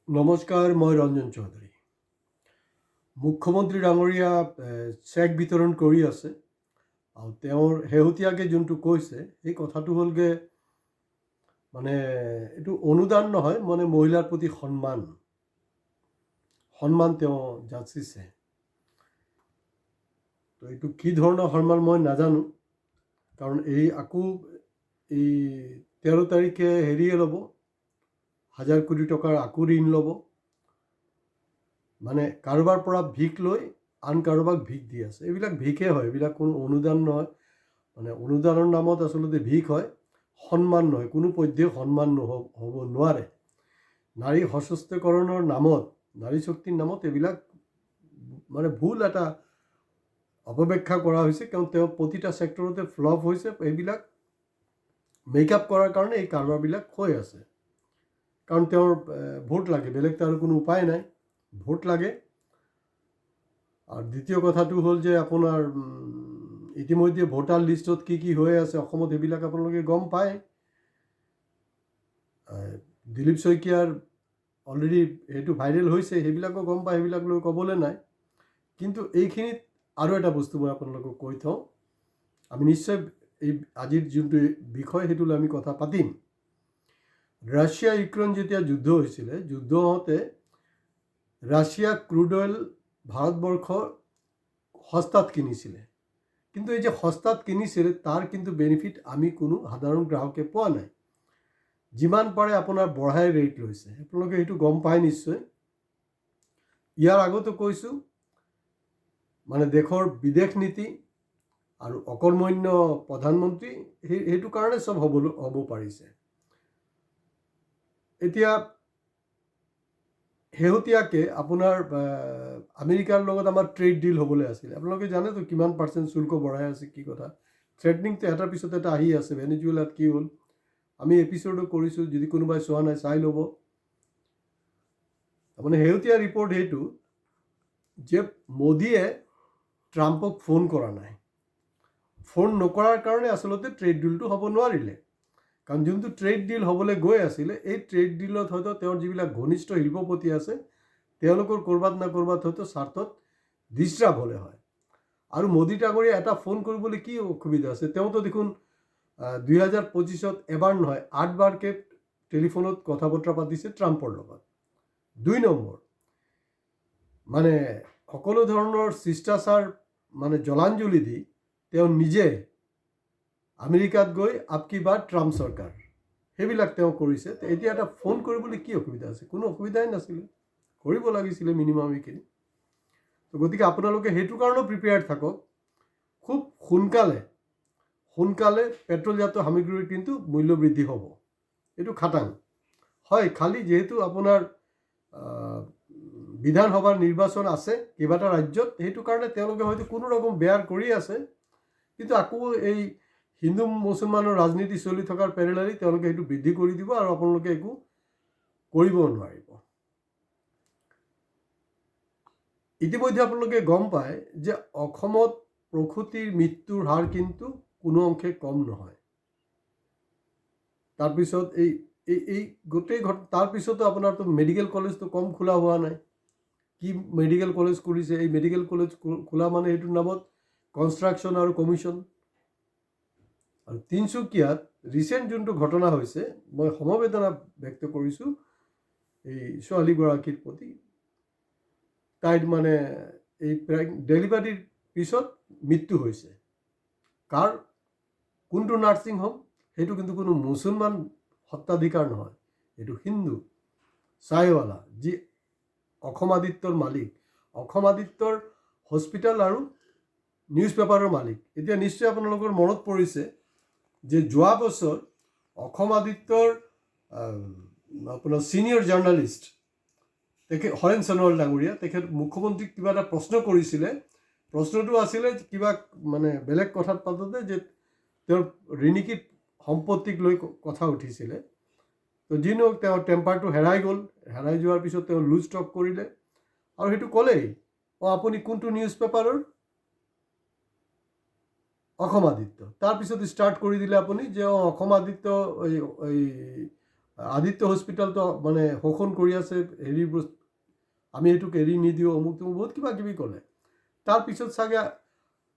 নমস্কাৰ, মই ৰঞ্জন চৌধুৰী। মুখ্যমন্ত্ৰী ডাঙৰীয়া চেক বিতৰণ কৰি আছে আৰু তেওঁৰ শেহতীয়াকৈ যোনটো কৈছে সেই কথাটো হ'লগৈ মানে এইটো অনুদান নহয়, মানে মহিলাৰ প্ৰতি সন্মান তেওঁ যাচিছে। তো এইটো কি ধৰণৰ সন্মান মই নাজানো, কাৰণ এই 13 তাৰিখে হেৰিয়ে ল'ব, 1000 কোটি টকাৰ আকৌ ঋণ ল'ব, মানে কাৰোবাৰ পৰা ভিক লৈ আন কাৰোবাক ভিক দি আছে। এইবিলাক ভিকহে হয়, এইবিলাক কোনো অনুদান নহয়। মানে অনুদানৰ নামত আচলতে ভিক হয়, সন্মান নহয়, কোনো পধ্যেই সন্মান হ'ব নোৱাৰে। নাৰী সশস্ত্ৰীকৰণৰ নামত, নাৰী শক্তিৰ নামত এইবিলাক মানে ভুল এটা অপব্যাখ্যা কৰা হৈছে, কাৰণ তেওঁ প্ৰতিটা ছেক্টৰতে ফ্লপ হৈছে। এইবিলাক মেকআপ কৰাৰ কাৰণে এই কাৰবাৰবিলাক হৈ আছে, কাৰণ তেওঁৰ ভোট লাগে, বেলেগ তাৰ কোনো উপায় নাই, ভোট লাগে। আৰু দ্বিতীয় কথাটো হ'ল যে আপোনাৰ ইতিমধ্যে ভোটাৰ লিষ্টত কি হৈ আছে অসমত, সেইবিলাক আপোনালোকে গম পায়। দিলীপ শইকীয়াৰ অলৰেডি সেইটো ভাইৰেল হৈছে, সেইবিলাকো গম পায়, সেইবিলাক লৈ ক'বলৈ নাই। কিন্তু এইখিনিত আৰু এটা বস্তু মই আপোনালোকক কৈ থওঁ, আমি নিশ্চয় এই আজিৰ যোনটো বিষয় সেইটো লৈ আমি কথা পাতিম। ৰাছিয়া ইউক্ৰেইন যেতিয়া যুদ্ধ হৈছিলে, যুদ্ধ হওঁতে ৰাছিয়া ক্ৰুড অইল ভাৰতবৰ্ষ সস্তাত কিনিছিলে, কিন্তু এই যে সস্তাত কিনিছিলে তাৰ কিন্তু বেনিফিট আমি কোনো সাধাৰণ গ্ৰাহকে পোৱা নাই। যিমান পাৰে আপোনাৰ বঢ়াই ৰেট লৈছে, আপোনালোকে সেইটো গম পায় নিশ্চয়। ইয়াৰ আগতো কৈছোঁ, মানে দেশৰ বিদেশ নীতি আৰু অকৰ্মণ্য প্ৰধানমন্ত্ৰী, সেইটো কাৰণে চব হ'ব পাৰিছে। এতিয়া শেহতীয়াকৈ আপোনাৰ আমেৰিকাৰ লগত আমাৰ ট্ৰেড ডিল হ'বলৈ আছিলে। আপোনালোকে জানেতো কিমান % শুল্ক বঢ়াই আছে, কি কথা। থ্ৰেটনিংটো এটাৰ পিছত এটা আহি আছে। ভেনেজুৱেলাত কি হ'ল আমি এপিছডো কৰিছোঁ, যদি কোনোবাই চোৱা নাই চাই ল'ব। তাৰমানে শেহতীয়া ৰিপৰ্ট সেইটো যে মোদীয়ে ট্ৰাম্পক ফোন কৰা নাই। ফোন নকৰাৰ কাৰণে আচলতে ট্ৰেড ডিলটো হ'ব নোৱাৰিলে, কাৰণ যোনটো ট্ৰেড ডিল হ'বলৈ গৈ আছিলে, এই ট্ৰেড ডিলত হয়তো তেওঁৰ যিবিলাক ঘনিষ্ঠ শিল্পপতি আছে, তেওঁলোকৰ ক'ৰবাত না ক'ৰবাত হয়তো স্বাৰ্থত ডিষ্টাৰ্ব হ'লে হয়। আৰু মোদী ডাঙৰীয়া এটা ফোন কৰিবলৈ কি অসুবিধা আছে? তেওঁতো দেখোন 2025 এবাৰ নহয় 8 বাৰকৈ টেলিফোনত কথা বতৰা পাতিছে ট্ৰাম্পৰ লগত। 2 নম্বৰ, মানে সকলো ধৰণৰ শিষ্টাচাৰ মানে জলাঞ্জলি দি তেওঁ নিজে আমেৰিকাত গৈ আপকি বাত ট্ৰাম্প চৰকাৰ, সেইবিলাক তেওঁ কৰিছে। এতিয়া এটা ফোন কৰিবলৈ কি অসুবিধা আছে? কোনো অসুবিধাই নাছিলে, কৰিব লাগিছিলে মিনিমাম এইখিনি। তো গতিকে আপোনালোকে সেইটো কাৰণেও প্ৰিপেয়াৰ্ড থাকক। খুব সোনকালে পেট্ৰলজাত সামগ্ৰীৰ কিন্তু মূল্য বৃদ্ধি হ'ব, এইটো খাটাং হয়। খালি যিহেতু আপোনাৰ বিধানসভাৰ নিৰ্বাচন আছে কেইবাটা ৰাজ্যত, সেইটো কাৰণে তেওঁলোকে হয়তো কোনো ৰকম বেয়াৰ কৰি আছে, কিন্তু আকৌ এই হিন্দু মুছলমানৰ ৰাজনীতি চলি থকাৰ পেৰেলালি তেওঁলোকে সেইটো বৃদ্ধি কৰি দিব আৰু আপোনালোকে একো কৰিব নোৱাৰিব। ইতিমধ্যে আপোনালোকে গম পায় যে অসমত প্ৰসূতিৰ মৃত্যুৰ হাৰ কিন্তু কোনো অংশে কম নহয়। তাৰপিছত এই গোটেই তাৰপিছতো আপোনাৰতো মেডিকেল কলেজটো কম খোলা হোৱা নাই। কি মেডিকেল কলেজ কৰিছে? এই মেডিকেল কলেজ খোলা মানে সেইটোৰ নামত কনষ্ট্ৰাকশ্যন আৰু কমিশ্যন। আৰু তিনিচুকীয়াত ৰিচেণ্ট যোনটো ঘটনা হৈছে, মই সমবেদনা ব্যক্ত কৰিছোঁ এই ছোৱালীগৰাকীৰ প্ৰতি। তাইৰ মানে এই ডেলিভাৰীৰ পিছত মৃত্যু হৈছে। কোনটো নাৰ্ছিং হোম? সেইটো কিন্তু কোনো মুছলমান সত্ত্বাধিকাৰ নহয়, এইটো হিন্দু চাইৱালা, যি অসম আদিত্যৰ মালিক, অসম আদিত্যৰ হস্পিটেল আৰু নিউজ পেপাৰৰ মালিক। এতিয়া নিশ্চয় আপোনালোকৰ মনত পৰিছে যে যোৱা বছৰ অসম আদিত্যৰ আপোনাৰ ছিনিয়ৰ জাৰ্ণালিষ্ট হৰেণ সোণোৱাল ডাঙৰীয়া, তেখেত মুখ্যমন্ত্ৰীক কিবা এটা প্ৰশ্ন কৰিছিলে। প্ৰশ্নটো আছিলে কিবা মানে বেলেগ কথাত পাতোতে যে তেওঁৰ ঋণিকীত সম্পত্তিক লৈ কথা উঠিছিলে। তো যি নহওক তেওঁৰ টেম্পাৰটো হেৰাই গ'ল। হেৰাই যোৱাৰ পিছত তেওঁ লুজ টক কৰিলে আৰু সেইটো ক'লেই, আপুনি কোনটো নিউজ পেপাৰৰ? অসম আদিত্য। তাৰপিছত ষ্টাৰ্ট কৰি দিলে আপুনি যে অসম আদিত্য এই আদিত্য হস্পিটেলটো মানে শোষণ কৰি আছে, হেৰি আমি এইটোক এৰি নিদিওঁ, অমুক তমুক বহুত কিবা কিবি ক'লে। তাৰপিছত চাগে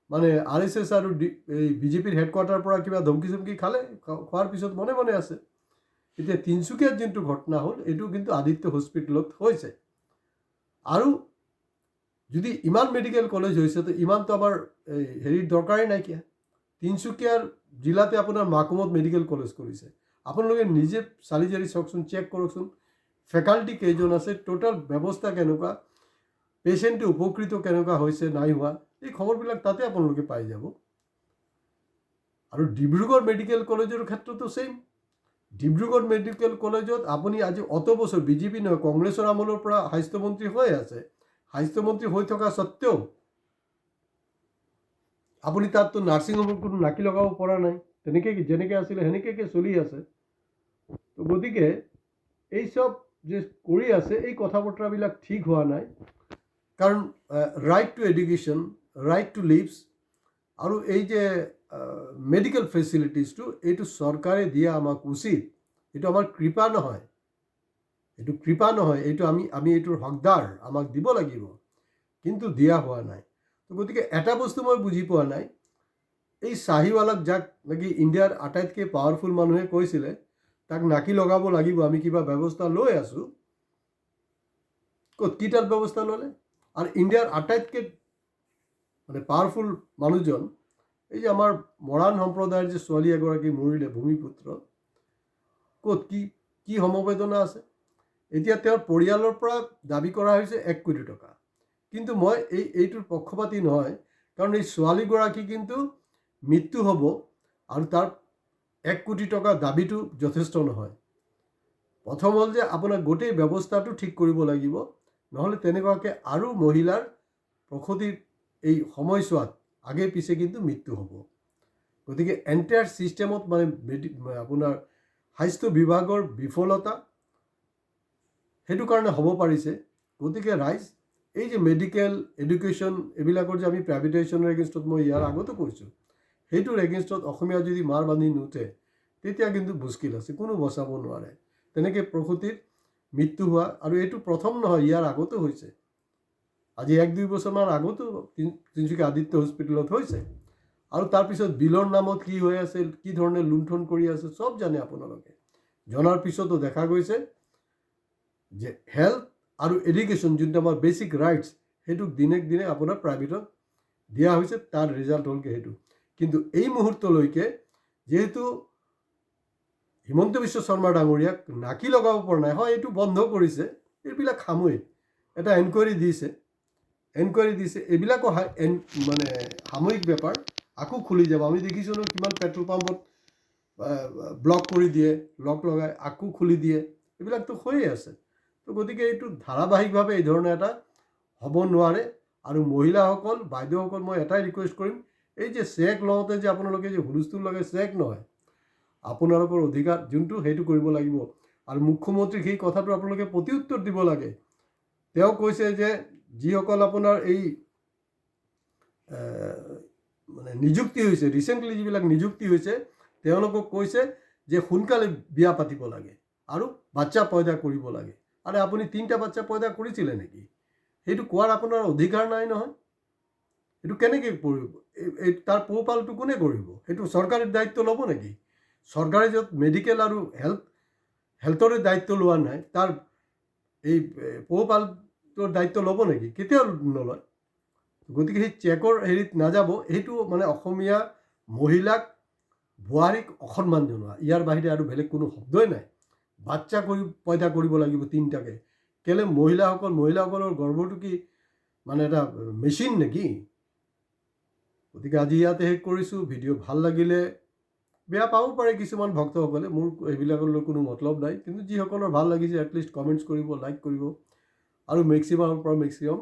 মানে RSS আৰু এই BJPৰ হেডকোৱাৰ্টাৰৰ পৰা কিবা ধমকি চমকি খালে, খোৱাৰ পিছত মনে মনে আছে। এতিয়া তিনিচুকীয়াত যোনটো ঘটনা হ'ল এইটো কিন্তু আদিত্য হস্পিটেলত হৈছে। আৰু যদি ইমান মেডিকেল কলেজ হৈছে তো ইমানটো আমাৰ এই হেৰিৰ দৰকাৰেই নাইকিয়া। তিনিচুকীয়াৰ জিলাতে আপোনাৰ মাকুমত মেডিকেল কলেজ কৰিছে। আপোনালোকে নিজে চালি জাৰি চাওকচোন, চেক কৰকচোন ফেকাল্টি কেইজন আছে, টোটাল ব্যৱস্থা কেনেকুৱা, পেচেণ্টে উপকৃত কেনেকুৱা হৈছে নাই হোৱা, এই খবৰবিলাক তাতে আপোনালোকে পাই যাব। আৰু ডিব্ৰুগড় মেডিকেল কলেজৰ ক্ষেত্ৰতো ছেইম। ডিব্ৰুগড় মেডিকেল কলেজত আপুনি আজি অত বছৰ BJP নহয় কংগ্ৰেছৰ আমলৰ পৰা স্বাস্থ্যমন্ত্ৰী হৈ আছে, স্বাস্থ্যমন্ত্ৰী হৈ থকা স্বত্বেও আপুনি তাততো নাৰ্ছিং হোমত কোনো নাকি লগাব পৰা নাই, তেনেকৈ যেনেকৈ আছিলে সেনেকৈ চলি আছে। তো গতিকে এই সব যে কৰি আছে এই কথা বতৰাবিলাক ঠিক হোৱা নাই। কাৰণ right to education, right to leaves আৰু এই যে মেডিকেল ফেচিলিটিছটো এইটো চৰকাৰে দিয়া আমাক উচিত। এইটো আমাৰ কৃপা নহয়, এইটো কৃপা নহয়, এইটো আমি এইটোৰ হকদাৰ, আমাক দিব লাগিব, কিন্তু দিয়া হোৱা নাই। তো গতিকে এটা বস্তু মই বুজি পোৱা নাই, এই শ্বাহিৱালাক যাক নেকি ইণ্ডিয়াৰ আটাইতকৈ পাৱাৰফুল মানুহে কৈছিলে তাক নাকি লগাব লাগিব, আমি কিবা ব্যৱস্থা লৈ আছোঁ, ক'ত কিটাত ব্যৱস্থা ল'লে? আৰু ইণ্ডিয়াৰ আটাইতকৈ মানে পাৱাৰফুল মানুহজন এই যে আমাৰ মৰাণ সম্প্ৰদায়ৰ যে ছোৱালী এগৰাকী মৰিলে ভূমিপুত্ৰ, ক'ত কি সমবেদনা আছে? এতিয়া তেওঁৰ পৰিয়ালৰ পৰা দাবী কৰা হৈছে 1 কোটি টকা। কিন্তু মই এইটোৰ পক্ষপাতী নহয়, কাৰণ এই ছোৱালীগৰাকী কিন্তু মৃত্যু হ'ব আৰু তাৰ 1 কোটি টকা দাবীটো যথেষ্ট নহয়। প্ৰথম হ'ল যে আপোনাৰ গোটেই ব্যৱস্থাটো ঠিক কৰিব লাগিব, নহ'লে তেনেকুৱাকৈ আৰু মহিলাৰ প্ৰসূতিৰ এই সময়ছোৱাত আগে পিছে কিন্তু মৃত্যু হ'ব। গতিকে এণ্টায়াৰ ছিষ্টেমত মানে আপোনাৰ স্বাস্থ্য বিভাগৰ বিফলতা সেইটো কাৰণে হ'ব পাৰিছে। গতিকে ৰাইজ এই যে মেডিকেল এডুকেশ্যন এইবিলাকৰ যে আমি প্ৰাইভেটাইজেশ্যনৰ এগেইনষ্টত মই ইয়াৰ আগতো কৈছোঁ, সেইটোৰ এগেইনষ্টত অসমীয়া যদি মাৰ বান্ধি নুঠে তেতিয়া কিন্তু মুস্কিল আছে, কোনো বচাব নোৱাৰে। তেনেকৈ প্ৰসূতিৰ মৃত্যু হোৱা, আৰু এইটো প্ৰথম নহয়, ইয়াৰ আগতো হৈছে, আজি 1-2 বছৰমান আগতো তিনিচুকীয়া আদিত্য হস্পিটেলত হৈছে। আৰু তাৰপিছত বিলৰ নামত কি হৈ আছে, কি ধৰণে লুণ্ঠন কৰি আছে চব জানে আপোনালোকে। জনাৰ পিছতো দেখা গৈছে যে হেল্থ আৰু এডুকেশ্যন যোনটো আমাৰ বেচিক ৰাইটছ সেইটোক দিনে দিনে আপোনাৰ প্ৰাইভেটত দিয়া হৈছে, তাৰ ৰিজাল্ট হ'লগৈ সেইটো। কিন্তু এই মুহূৰ্তলৈকে যিহেতু হিমন্ত বিশ্ব শৰ্মা ডাঙৰীয়াক নাকি লগাব পৰা নাই, হয় এইটো বন্ধ কৰিছে, এইবিলাক সাময়িক, এটা এনকুৱাৰী দিছে, এইবিলাকো মানে সাময়িক বেপাৰ, আকৌ খুলি যাব। আমি দেখিছোঁ ন কিমান পেট্ৰল পাম্পত ব্লক কৰি দিয়ে, লক লগাই আকৌ খুলি দিয়ে, এইবিলাকতো হৈয়ে আছে। তো গতিকে এইটো ধাৰাবাহিকভাৱে এই ধৰণে এটা হ'ব নোৱাৰে। আৰু মহিলাসকল, বাইদেউসকল, মই এটাই ৰিকুৱেষ্ট কৰিম, এই যে চেক লওঁতে যে আপোনালোকে যে হুলস্থুল লগাই, চেক নহয়, আপোনালোকৰ অধিকাৰ যোনটো সেইটো কৰিব লাগিব। আৰু মুখ্যমন্ত্ৰীক সেই কথাটো আপোনালোকে প্ৰত্যুত্তৰ দিব লাগে। তেওঁ কৈছে যে যিসকল আপোনাৰ এই মানে নিযুক্তি হৈছে, ৰিচেণ্টলি যিবিলাক নিযুক্তি হৈছে, তেওঁলোকক কৈছে যে সোনকালে বিয়া পাতিব লাগে আৰু বাচ্চা পয়দা কৰিব লাগে। আৰে আপুনি 3টা বাচ্চা পয়দা কৰিছিলে নেকি? সেইটো কোৱাৰ আপোনাৰ অধিকাৰ নাই নহয়। এইটো কেনেকৈ কৰিব? তাৰ পোহপালটো কোনে কৰিব? সেইটো চৰকাৰে দায়িত্ব ল'ব নেকি? চৰকাৰে য'ত মেডিকেল আৰু হেল্থৰে দায়িত্ব লোৱা নাই, তাৰ এই পোহপালটোৰ দায়িত্ব ল'ব নেকি? কেতিয়াও নলয়। গতিকে সেই চেকৰ হেৰিত নাযাব, সেইটো মানে অসমীয়া মহিলাক, বোৱাৰীক অসন্মান জনোৱা, ইয়াৰ বাহিৰে আৰু বেলেগ কোনো শব্দই নাই। বাচ্চা পয়দা কৰিব লাগিব 3টাকৈ। কেলৈ? মহিলাসকলৰ গৰ্ভটো কি মানে এটা মেচিন নেকি? গতিকে আজি ইয়াতে শেষ কৰিছোঁ। ভিডিঅ' ভাল লাগিলে বেয়া পাব পাৰে কিছুমান ভক্তসকলে, মোৰ এইবিলাকলৈ কোনো মতলব নাই, কিন্তু যিসকলৰ ভাল লাগিছে এটলিষ্ট কমেণ্টছ কৰিব, লাইক কৰিব, আৰু মেক্সিমামৰ পৰা মেক্সিমাম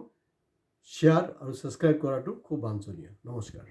শ্বেয়াৰ আৰু ছাবস্ক্ৰাইব কৰাটো খুব বাঞ্ছনীয়। নমস্কাৰ।